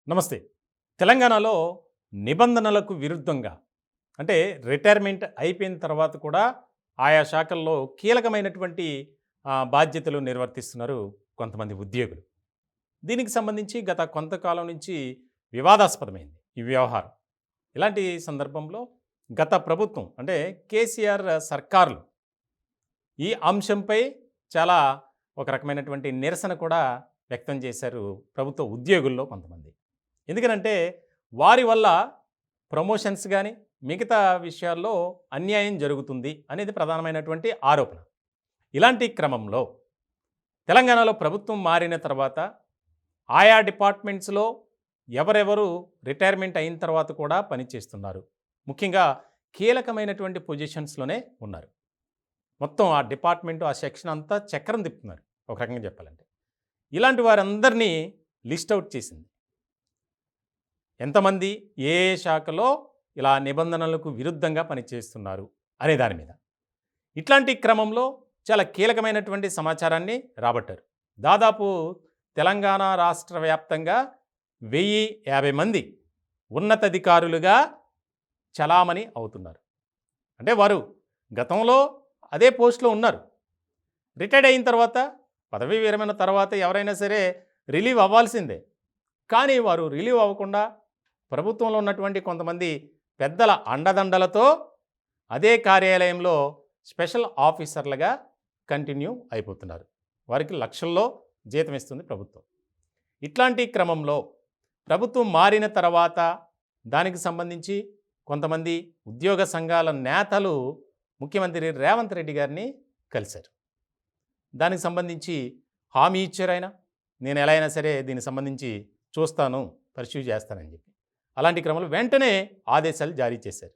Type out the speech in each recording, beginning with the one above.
నమస్తే. తెలంగాణలో నిబంధనలకు విరుద్ధంగా అంటే రిటైర్మెంట్ అయిపోయిన తర్వాత కూడా ఆయా శాఖల్లో కీలకమైనటువంటి బాధ్యతలు నిర్వర్తిస్తున్నారు కొంతమంది ఉద్యోగులు. దీనికి సంబంధించి గత కొంతకాలం నుంచి వివాదాస్పదమైంది ఈ వ్యవహారం. ఇలాంటి సందర్భంలో గత ప్రభుత్వం అంటే కేసీఆర్ సర్కారులు ఈ అంశంపై చాలా ఒక రకమైనటువంటి నిరసన కూడా వ్యక్తం చేశారు ప్రభుత్వ ఉద్యోగుల్లో కొంతమంది. ఎందుకనంటే వారి వల్ల ప్రమోషన్స్ కానీ మిగతా విషయాల్లో అన్యాయం జరుగుతుంది అనేది ప్రధానమైనటువంటి ఆరోపణ. ఇలాంటి క్రమంలో తెలంగాణలో ప్రభుత్వం మారిన తర్వాత ఆయా డిపార్ట్మెంట్స్లో ఎవరెవరు రిటైర్మెంట్ అయిన తర్వాత కూడా పనిచేస్తున్నారు, ముఖ్యంగా కీలకమైనటువంటి పొజిషన్స్లోనే ఉన్నారు. మొత్తం ఆ డిపార్ట్మెంటు ఆ సెక్షన్ అంతా చక్రం తిప్పుతున్నారు ఒక రకంగా చెప్పాలంటే. ఇలాంటి వారందరినీ లిస్ట్ అవుట్ చేసింది. ఎంతమంది ఏ ఏ శాఖలో ఇలా నిబంధనలకు విరుద్ధంగా పనిచేస్తున్నారు అనే దాని మీద. ఇట్లాంటి క్రమంలో చాలా కీలకమైనటువంటి సమాచారాన్ని రాబట్టారు. దాదాపు తెలంగాణ రాష్ట్ర వ్యాప్తంగా 1050 మంది ఉన్నతాధికారులుగా చలామణి అవుతున్నారు. అంటే వారు గతంలో అదే పోస్టులో ఉన్నారు. రిటైర్డ్ అయిన తర్వాత పదవీ విరమణ తర్వాత ఎవరైనా సరే రిలీవ్ అవ్వాల్సిందే. కానీ వారు రిలీవ్ అవ్వకుండా ప్రభుత్వంలో ఉన్నటువంటి కొంతమంది పెద్దల అండదండలతో అదే కార్యాలయంలో స్పెషల్ ఆఫీసర్లుగా కంటిన్యూ అయిపోతున్నారు. వారికి లక్షల్లో జీతం ఇస్తుంది ప్రభుత్వం. ఇట్లాంటి క్రమంలో ప్రభుత్వం మారిన తర్వాత దానికి సంబంధించి కొంతమంది ఉద్యోగ సంఘాల నేతలు ముఖ్యమంత్రి రేవంత్ రెడ్డి గారిని కలిశారు. దానికి సంబంధించి హామీ ఇచ్చారు ఆయన, నేను ఎలా అయినా సరే దీనికి సంబంధించి చూస్తాను, పర్స్యూ చేస్తానని చెప్పి. అలాంటి క్రమంలో వెంటనే ఆదేశాలు జారీ చేశారు.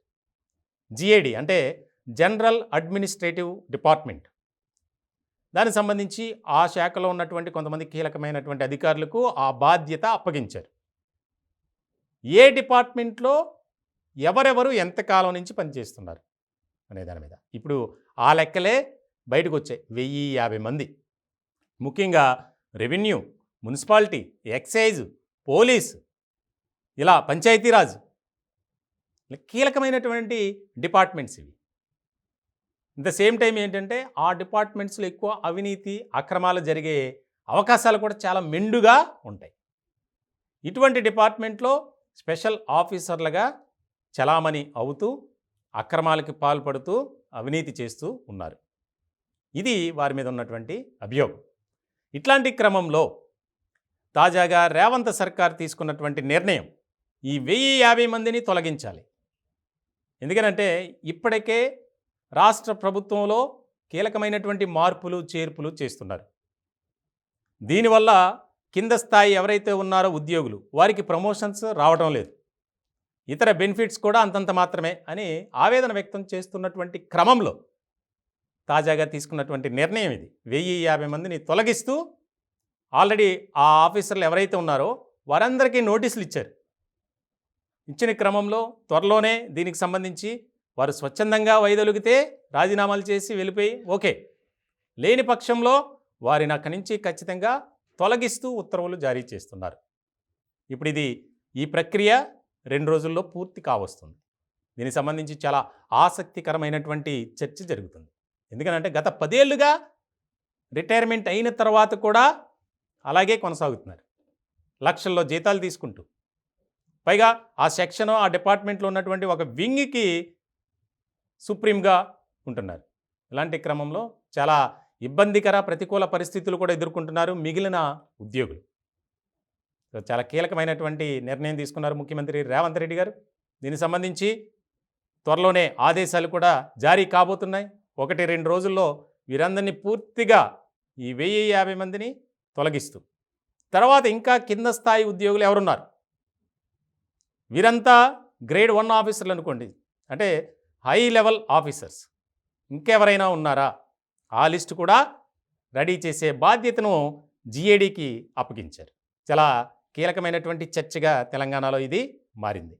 జిఏడి అంటే జనరల్ అడ్మినిస్ట్రేటివ్ డిపార్ట్మెంట్, దానికి సంబంధించి ఆ శాఖలో ఉన్నటువంటి కొంతమంది కీలకమైనటువంటి అధికారులకు ఆ బాధ్యత అప్పగించారు. ఏ డిపార్ట్మెంట్లో ఎవరెవరు ఎంతకాలం నుంచి పనిచేస్తున్నారు అనే దాని మీద ఇప్పుడు ఆ లెక్కలే బయటకు వచ్చాయి. 1050 మంది, ముఖ్యంగా రెవెన్యూ, మున్సిపాలిటీ, ఎక్సైజ్, పోలీస్, ఇలా పంచాయతీరాజ్ కీలకమైనటువంటి డిపార్ట్మెంట్స్ ఇవి. ద సేమ్ టైం ఏంటంటే ఆ డిపార్ట్మెంట్స్లో ఎక్కువ అవినీతి అక్రమాలు జరిగే అవకాశాలు కూడా చాలా మెండుగా ఉంటాయి. ఇటువంటి డిపార్ట్మెంట్లో స్పెషల్ ఆఫీసర్లుగా చలామణి అవుతూ అక్రమాలకి పాల్పడుతూ అవినీతి చేస్తూ ఉన్నారు. ఇది వారి మీద ఉన్నటువంటి అభియోగం. ఇట్లాంటి క్రమంలో తాజాగా రేవంత్ సర్కార్ తీసుకున్నటువంటి నిర్ణయం ఈ 1050 మందిని తొలగించాలి. ఎందుకనంటే ఇప్పటికే రాష్ట్ర ప్రభుత్వంలో కీలకమైనటువంటి మార్పులు చేర్పులు చేస్తున్నారు. దీనివల్ల కింద స్థాయి ఎవరైతే ఉన్నారో ఉద్యోగులు వారికి ప్రమోషన్స్ రావడం లేదు, ఇతర బెనిఫిట్స్ కూడా అంతంత మాత్రమే అని ఆవేదన వ్యక్తం చేస్తున్నటువంటి క్రమంలో తాజాగా తీసుకున్నటువంటి నిర్ణయం ఇది. 1050 మందిని తొలగిస్తూ ఆల్రెడీ ఆ ఆఫీసర్లు ఎవరైతే ఉన్నారో వారందరికీ నోటీసులు ఇచ్చారు. ఇచ్చిన క్రమంలో త్వరలోనే దీనికి సంబంధించి వారు స్వచ్ఛందంగా వైదొలిగితే రాజీనామాలు చేసి వెళ్ళిపోయి ఓకే, లేని పక్షంలో వారిని అక్కడి నుంచి ఖచ్చితంగా తొలగిస్తూ ఉత్తర్వులు జారీ చేస్తున్నారు. ఇప్పుడు ఈ ప్రక్రియ 2 రోజుల్లో పూర్తి కావస్తుంది. దీనికి సంబంధించి చాలా ఆసక్తికరమైనటువంటి చర్చ జరుగుతుంది. ఎందుకంటే గత 10 ఏళ్లుగా రిటైర్మెంట్ అయిన తర్వాత కూడా అలాగే కొనసాగుతున్నారు, లక్షల్లో జీతాలు తీసుకుంటూ. పైగా ఆ సెక్షన్ ఆ డిపార్ట్మెంట్లో ఉన్నటువంటి ఒక వింగ్కి సుప్రీంగా ఉంటున్నారు. ఇలాంటి క్రమంలో చాలా ఇబ్బందికర ప్రతికూల పరిస్థితులు కూడా ఎదుర్కొంటున్నారు మిగిలిన ఉద్యోగులు. చాలా కీలకమైనటువంటి నిర్ణయం తీసుకున్నారు ముఖ్యమంత్రి రేవంత్ రెడ్డి గారు. దీనికి సంబంధించి త్వరలోనే ఆదేశాలు కూడా జారీ కాబోతున్నాయి. 1-2 రోజుల్లో వీరందరినీ పూర్తిగా ఈ 1050 మందిని తొలగిస్తూ, తర్వాత ఇంకా కింద స్థాయి ఉద్యోగులు ఎవరున్నారు వీరంతా గ్రేడ్ 1 ఆఫీసర్లు అనుకోండి, అంటే హై లెవెల్ ఆఫీసర్స్ ఇంకెవరైనా ఉన్నారా ఆ లిస్టు కూడా రెడీ చేసే బాధ్యతను జిఏడికి అప్పగించారు. చాలా కీలకమైనటువంటి చర్చగా తెలంగాణలో ఇది మారింది.